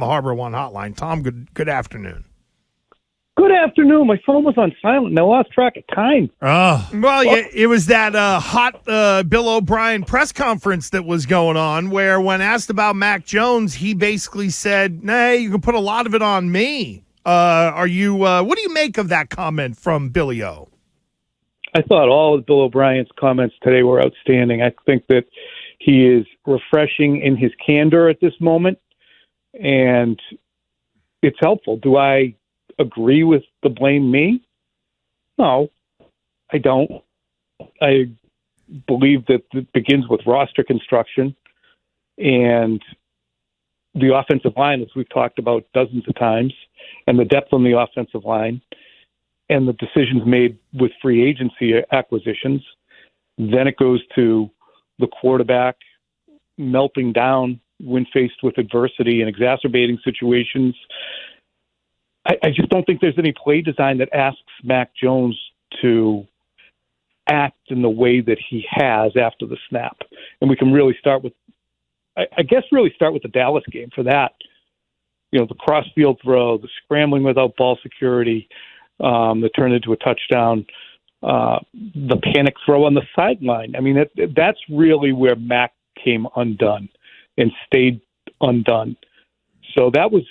the Harbor One hotline. Tom, good afternoon. Good afternoon. My phone was on silent, and I lost track of time. Oh, well, it was that hot Bill O'Brien press conference that was going on, where when asked about Mac Jones, he basically said, "Nah, you can put a lot of it on me." What do you make of that comment from Billy O? I thought all of Bill O'Brien's comments today were outstanding. I think that he is refreshing in his candor at this moment, and it's helpful. Do I agree with the blame me? No, I don't. I believe that it begins with roster construction and the offensive line, as we've talked about dozens of times, and the depth on the offensive line and the decisions made with free agency acquisitions. Then it goes to the quarterback melting down when faced with adversity and exacerbating situations. I just don't think there's any play design that asks Mac Jones to act in the way that he has after the snap. And we can really start with, really start with the Dallas game for that. You know, the cross-field throw, the scrambling without ball security that turned into a touchdown, the panic throw on the sideline. I mean, that's really where Mac came undone and stayed undone. So that was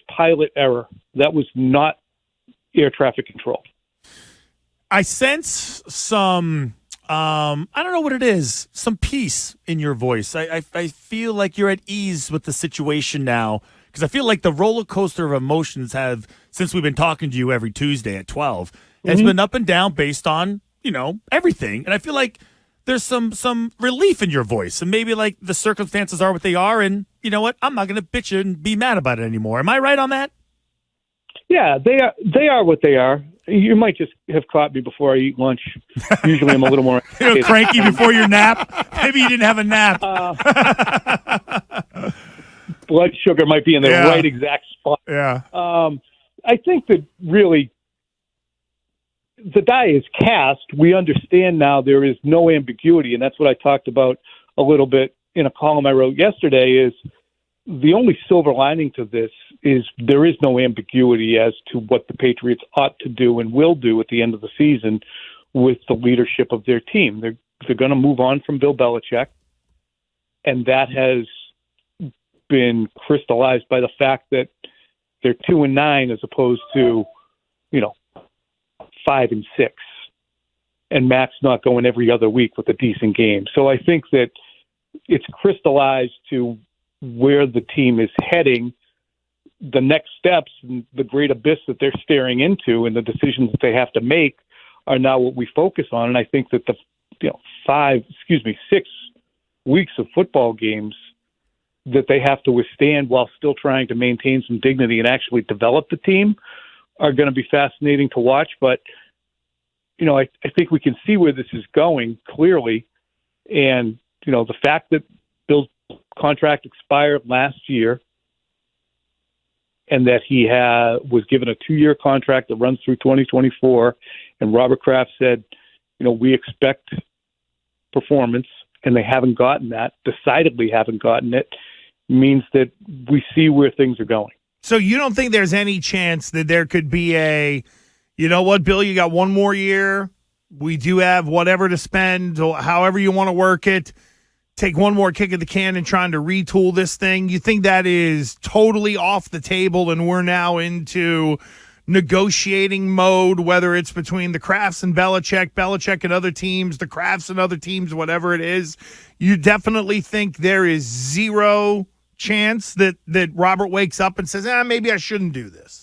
pilot error. That was not air traffic control. I sense some, I don't know what it is, some peace in your voice. I feel like you're at ease with the situation now, because I feel like the roller coaster of emotions have, since we've been talking to you every Tuesday at 12, has been up and down based on, everything. And I feel like there's some relief in your voice, and maybe like the circumstances are what they are, and you know what? I'm not going to bitch and be mad about it anymore. Am I right on that? Yeah, they are what they are. You might just have caught me before I eat lunch. Usually I'm a little more cranky before your nap. Maybe you didn't have a nap. Blood sugar might be in the right exact spot. Yeah. I think that really the die is cast. We understand now there is no ambiguity, and that's what I talked about a little bit in a column I wrote yesterday, is the only silver lining to this is there is no ambiguity as to what the Patriots ought to do and will do at the end of the season with the leadership of their team. They're going to move on from Bill Belichick, and that has been crystallized by the fact that they're 2-9 as opposed to, 5-6, and Mac's not going every other week with a decent game. So I think that it's crystallized to where the team is heading. The next steps and the great abyss that they're staring into and the decisions that they have to make are now what we focus on. And I think that the 6 weeks of football games that they have to withstand while still trying to maintain some dignity and actually develop the team are going to be fascinating to watch. But, I think we can see where this is going clearly. And, the fact that Bill's contract expired last year and that he was given a 2-year contract that runs through 2024, and Robert Kraft said, we expect performance, and they haven't gotten that, decidedly haven't gotten it, means that we see where things are going. So you don't think there's any chance that there could be you know what, Bill, you got one more year. We do have whatever to spend, or however you want to work it. Take one more kick at the can and trying to retool this thing. You think that is totally off the table and we're now into negotiating mode, whether it's between the Krafts and Belichick and other teams, the Krafts and other teams, whatever it is? You definitely think there is zero chance that Robert wakes up and says, maybe I shouldn't do this?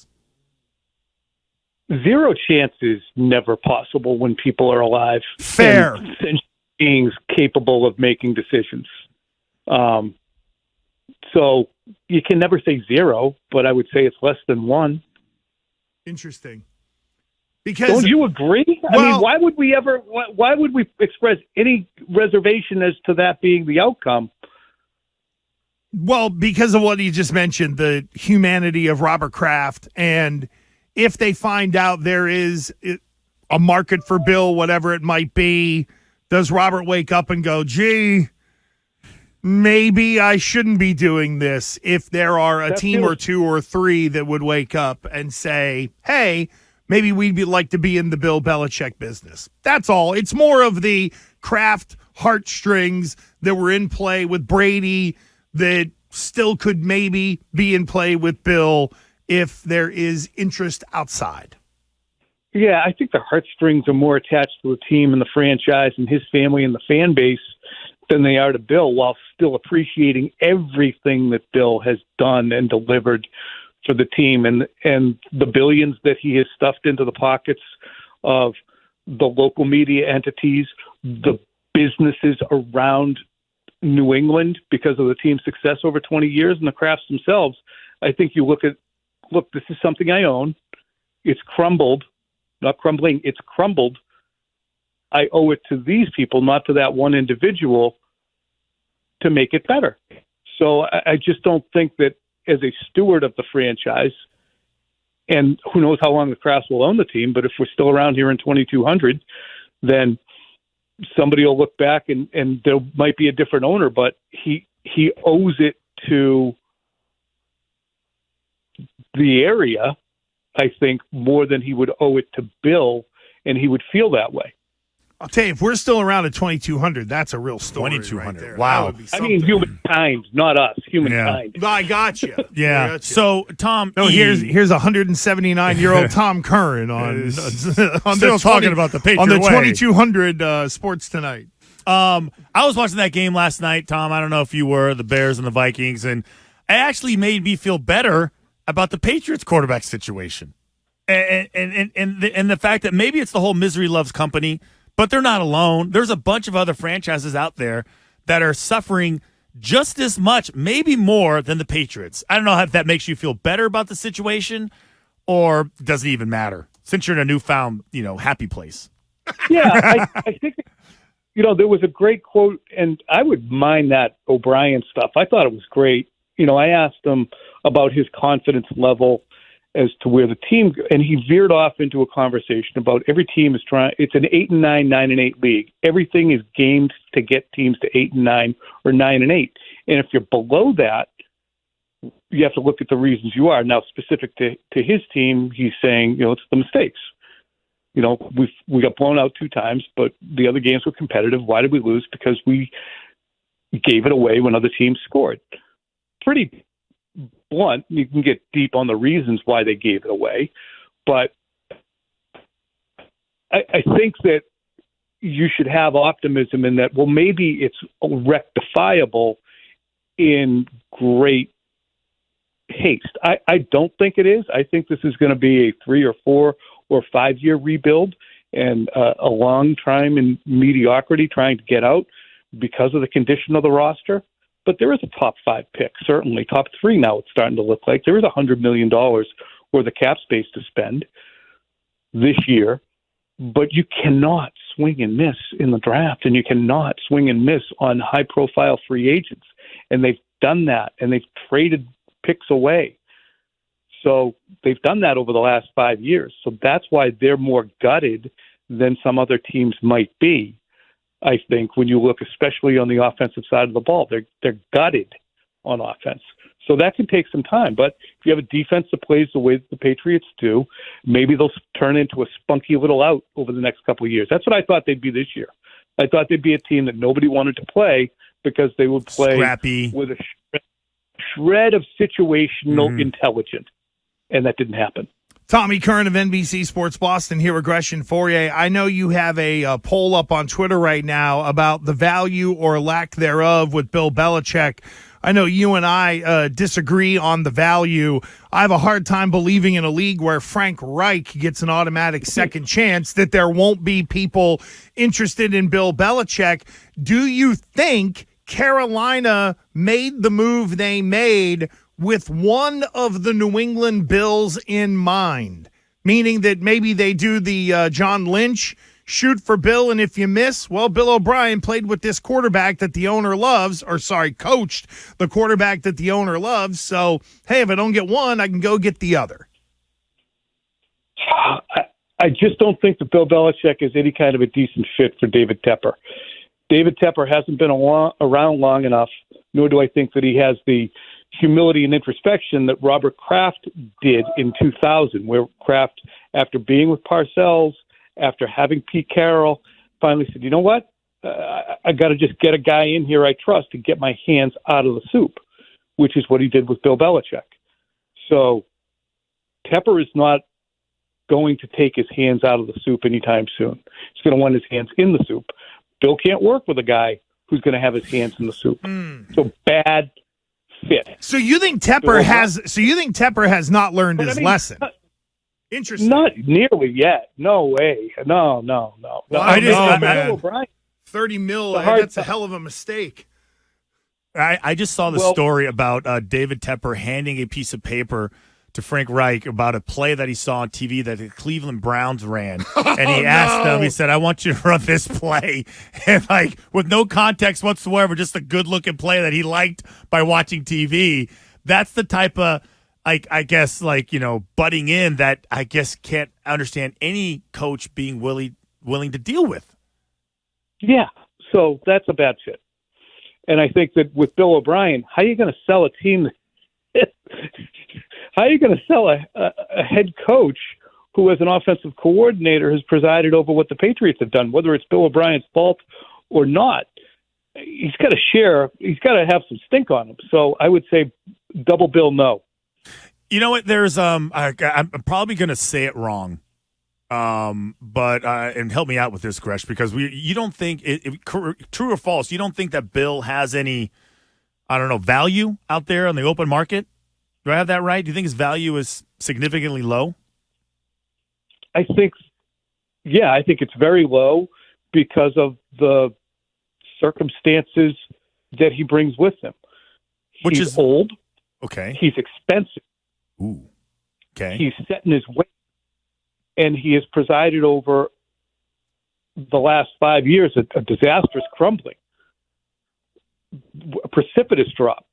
Zero chance is never possible when people are alive. Fair. And beings capable of making decisions. So you can never say zero, but I would say it's less than 1. Interesting. Because don't you agree? I mean, why would we express any reservation as to that being the outcome? Well, because of what you just mentioned, the humanity of Robert Kraft, and if they find out there is a market for Bill, whatever it might be, does Robert wake up and go, gee, maybe I shouldn't be doing this if there are a That team feels- or two or three that would wake up and say, hey, maybe we'd like to be in the Bill Belichick business. That's all. It's more of the Kraft heartstrings that were in play with Brady that still could maybe be in play with Bill if there is interest outside. Yeah, I think the heartstrings are more attached to the team and the franchise and his family and the fan base than they are to Bill, while still appreciating everything that Bill has done and delivered for the team and the billions that he has stuffed into the pockets of the local media entities, the businesses around New England because of the team's success over 20 years, and the Krafts themselves. I think you look, this is something I own. It's crumbled, not crumbling, it's crumbled. I owe it to these people, not to that one individual, to make it better. So I just don't think that as a steward of the franchise, and who knows how long the Krafts will own the team, but if we're still around here in 2200, then somebody will look back and there might be a different owner, but he owes it to the area, I think, more than he would owe it to Bill, and he would feel that way. I'll tell you, if we're still around at 2200, that's a real story. 2200. Right there. Wow. That would be I mean, something. humankind, not us. Humankind. No, I got you. Yeah. So, Tom, No, here's 179-year-old Tom Curran on still talking about the Patriot on the way. 2200 Sports Tonight. I was watching that game last night, Tom. I don't know if you were, the Bears and the Vikings, and it actually made me feel better about the Patriots quarterback situation. And the fact that maybe it's the whole misery loves company, but they're not alone. There's a bunch of other franchises out there that are suffering just as much, maybe more than the Patriots. I don't know if that makes you feel better about the situation or does it even matter since you're in a newfound, happy place. Yeah, I think, there was a great quote, and I would mind that O'Brien stuff. I thought it was great. I asked him about his confidence level as to where the team, and he veered off into a conversation about every team is trying. It's an 8-9, 9-8 league. Everything is gamed to get teams to 8-9 or 9-8. And if you're below that, you have to look at the reasons you are. Now, specific to his team, he's saying, it's the mistakes. We got blown out 2 times, but the other games were competitive. Why did we lose? Because we gave it away when other teams scored. Pretty blunt. You can get deep on the reasons why they gave it away, but I think that you should have optimism in that, well, maybe it's rectifiable in great haste. I don't think it is. I think this is going to be a 3 or 4 or 5 year rebuild and a long time in mediocrity trying to get out because of the condition of the roster. But there is a top 5 pick, certainly. Top 3 now it's starting to look like. There is $100 million worth of cap space to spend this year. But you cannot swing and miss in the draft, and you cannot swing and miss on high-profile free agents. And they've done that, and they've traded picks away. So they've done that over the last 5 years. So that's why they're more gutted than some other teams might be. I think when you look especially on the offensive side of the ball, they're gutted on offense. So that can take some time. But if you have a defense that plays the way that the Patriots do, maybe they'll turn into a spunky little out over the next couple of years. That's what I thought they'd be this year. I thought they'd be a team that nobody wanted to play because they would play scrappy with a shred of situational intelligence. And that didn't happen. Tommy Curran of NBC Sports Boston here with Gresh and Fourier. I know you have a poll up on Twitter right now about the value or lack thereof with Bill Belichick. I know you and I disagree on the value. I have a hard time believing in a league where Frank Reich gets an automatic second chance that there won't be people interested in Bill Belichick. Do you think Carolina made the move they made with one of the New England Bills in mind, meaning that maybe they do the John Lynch shoot for Bill, and if you miss, well, Bill O'Brien played with this quarterback that the owner loves, coached the quarterback that the owner loves, so, hey, if I don't get one, I can go get the other. I just don't think that Bill Belichick is any kind of a decent fit for David Tepper. David Tepper hasn't been around long enough, nor do I think that he has the humility and introspection that Robert Kraft did in 2000, where Kraft, after being with Parcells, after having Pete Carroll, finally said, you know what? I got to just get a guy in here I trust to get my hands out of the soup, which is what he did with Bill Belichick. So Tepper is not going to take his hands out of the soup anytime soon. He's going to want his hands in the soup. Bill can't work with a guy who's going to have his hands in the soup. So bad fit. So you think Tepper has not learned his lesson? Interesting. Not nearly yet. No way. No. Well, I just know, man. O'Brien. $30 million. That's a hell of a mistake. I just saw the story about David Tepper handing a piece of paper to Frank Reich about a play that he saw on TV that the Cleveland Browns ran. And he asked them, he said, I want you to run this play. And like, with no context whatsoever, just a good-looking play that he liked by watching TV. That's the type of, I guess, butting in that I guess can't understand any coach being willing to deal with. Yeah, so that's a bad fit. And I think that with Bill O'Brien, how are you going to sell a team? How are you going to sell a head coach who, as an offensive coordinator, has presided over what the Patriots have done, whether it's Bill O'Brien's fault or not? He's got to share. He's got to have some stink on him. So I would say double Bill no. You know what? There's I'm probably going to say it wrong. But and help me out with this, Gresh, because you don't think true or false? You don't think that Bill has any, I don't know, value out there on the open market? Do I have that right? Do you think his value is significantly low? I think it's very low because of the circumstances that he brings with him. Which He's is old. Okay. He's expensive. Ooh. Okay. He's set in his way. And he has presided over the last 5 years a disastrous crumbling, a precipitous drop,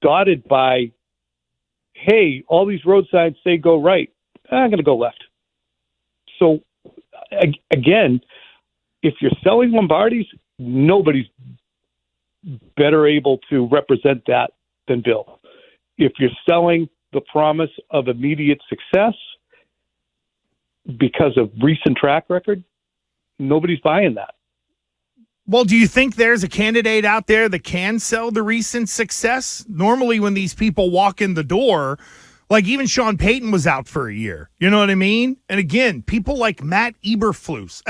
dotted by, hey, all these road signs say go right. I'm going to go left. So, again, if you're selling Lombardis, nobody's better able to represent that than Bill. If you're selling the promise of immediate success, because of recent track record, nobody's buying that. Well, do you think there's a candidate out there that can sell the recent success? Normally when these people walk in the door, like even Sean Payton was out for a year. You know what I mean? And again, people like Matt Eberflus.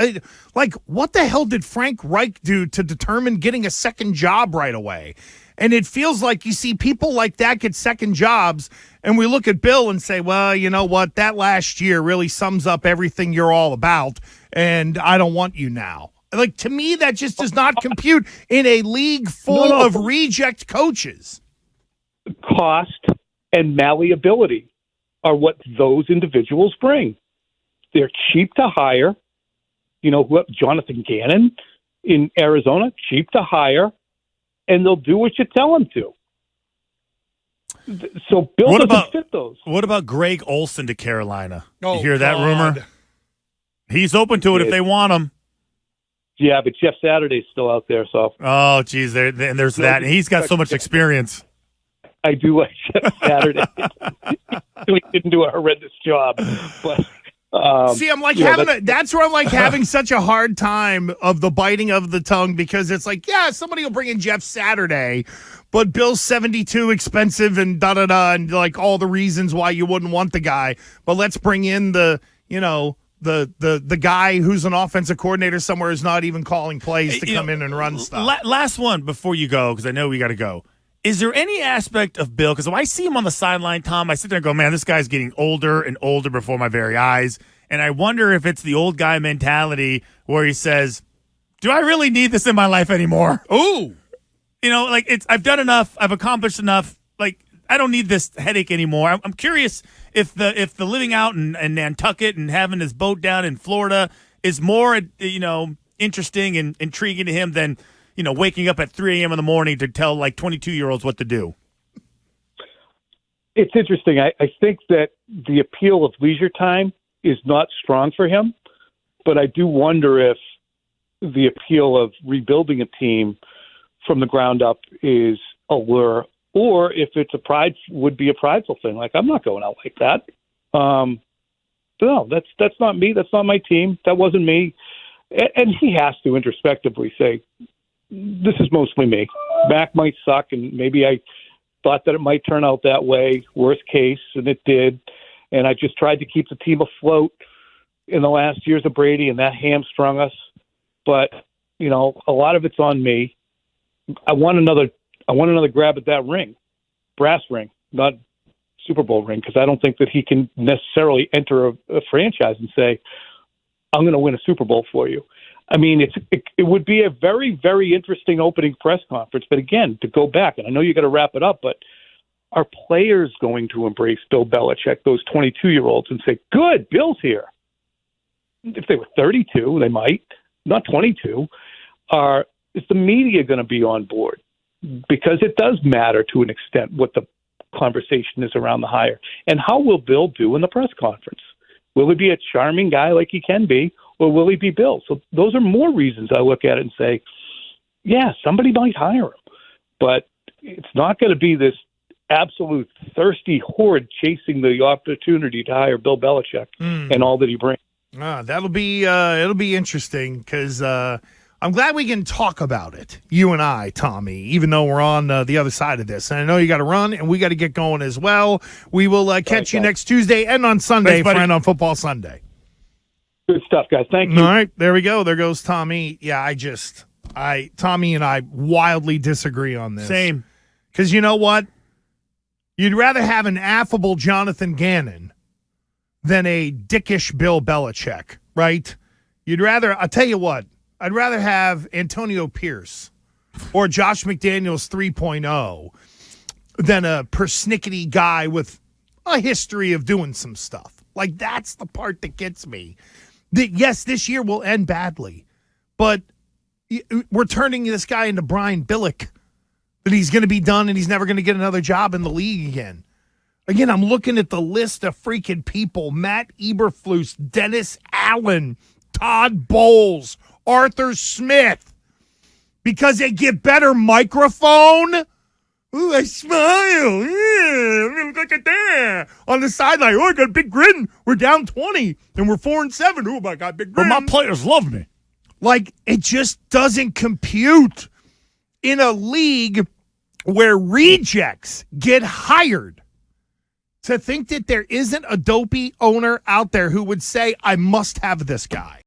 Like, what the hell did Frank Reich do to determine getting a second job right away? And it feels like you see people like that get second jobs, and we look at Bill and say, well, you know what? That last year really sums up everything you're all about, and I don't want you now. Like, to me, that just does not compute in a league full of reject coaches. Cost and malleability are what those individuals bring. They're cheap to hire. You know, Jonathan Gannon in Arizona, cheap to hire. And they'll do what you tell them to. So Bill doesn't fit those. What about Greg Olson to Carolina? Oh, you hear that rumor? He's open to it if they want him. Yeah, but Jeff Saturday's still out there. So. Oh, geez, and there's that. And he's got so much experience. I do like Jeff Saturday. He didn't do a horrendous job, but. See, I'm like that's where I'm like having such a hard time of the biting of the tongue, because it's like, yeah, somebody will bring in Jeff Saturday, but Bill's 72, expensive, and da-da-da, and like all the reasons why you wouldn't want the guy. But let's bring in the guy who's an offensive coordinator somewhere who's not even calling plays to come in and run stuff. Last one before you go, because I know we got to go. Is there any aspect of Bill, because when I see him on the sideline, Tom, I sit there and go, man, this guy's getting older and older before my very eyes. And I wonder if it's the old guy mentality where he says, do I really need this in my life anymore? Ooh. You know, like I've done enough. I've accomplished enough. Like, I don't need this headache anymore. I'm curious if the living out in Nantucket and having his boat down in Florida is more, interesting and intriguing to him than, waking up at 3 a.m. in the morning to tell like 22-year-olds what to do. It's interesting. I think that the appeal of leisure time is not strong for him, but I do wonder if the appeal of rebuilding a team from the ground up is a lure, or if it's would be a prideful thing. Like, I'm not going out like that. No, that's not me. That's not my team. That wasn't me. And he has to introspectively say, this is mostly me. Mac might suck, and maybe I thought that it might turn out that way, worst case, and it did. And I just tried to keep the team afloat in the last years of Brady, and that hamstrung us. But, you know, a lot of it's on me. I want another grab at that ring, brass ring, not Super Bowl ring, because I don't think that he can necessarily enter a franchise and say, I'm going to win a Super Bowl for you. I mean, it would be a very, very interesting opening press conference. But again, to go back, and I know you got to wrap it up, but are players going to embrace Bill Belichick, those 22-year-olds, and say, good, Bill's here? If they were 32, they might, not 22. Is the media going to be on board? Because it does matter to an extent what the conversation is around the hire. And how will Bill do in the press conference? Will he be a charming guy like he can be, or will he be Bill? So those are more reasons I look at it and say, yeah, somebody might hire him. But it's not going to be this absolute thirsty horde chasing the opportunity to hire Bill Belichick and all that he brings. That'll be it'll be interesting because I'm glad we can talk about it, you and I, Tommy, even though we're on the other side of this. And I know you got to run, and we got to get going as well. We will catch you next Tuesday and on Sunday, friend, on Football Sunday. Good stuff, guys. Thank you. All right, there we go. There goes Tommy. Yeah, Tommy and I wildly disagree on this. Same. Because you know what? You'd rather have an affable Jonathan Gannon than a dickish Bill Belichick, right? I'll tell you what, I'd rather have Antonio Pierce or Josh McDaniels 3.0 than a persnickety guy with a history of doing some stuff. Like, that's the part that gets me. That, yes, this year will end badly, but we're turning this guy into Brian Billick, that he's going to be done and he's never going to get another job in the league again. Again, I'm looking at the list of freaking people: Matt Eberflus, Dennis Allen, Todd Bowles, Arthur Smith, because they get better microphone. Ooh, I smile. Yeah, look at that. On the sideline, I got a big grin. We're down 20, and we're 4-7. Oh, my God, big grin. But my players love me. Like, it just doesn't compute in a league where rejects get hired. To think that there isn't a dopey owner out there who would say, I must have this guy.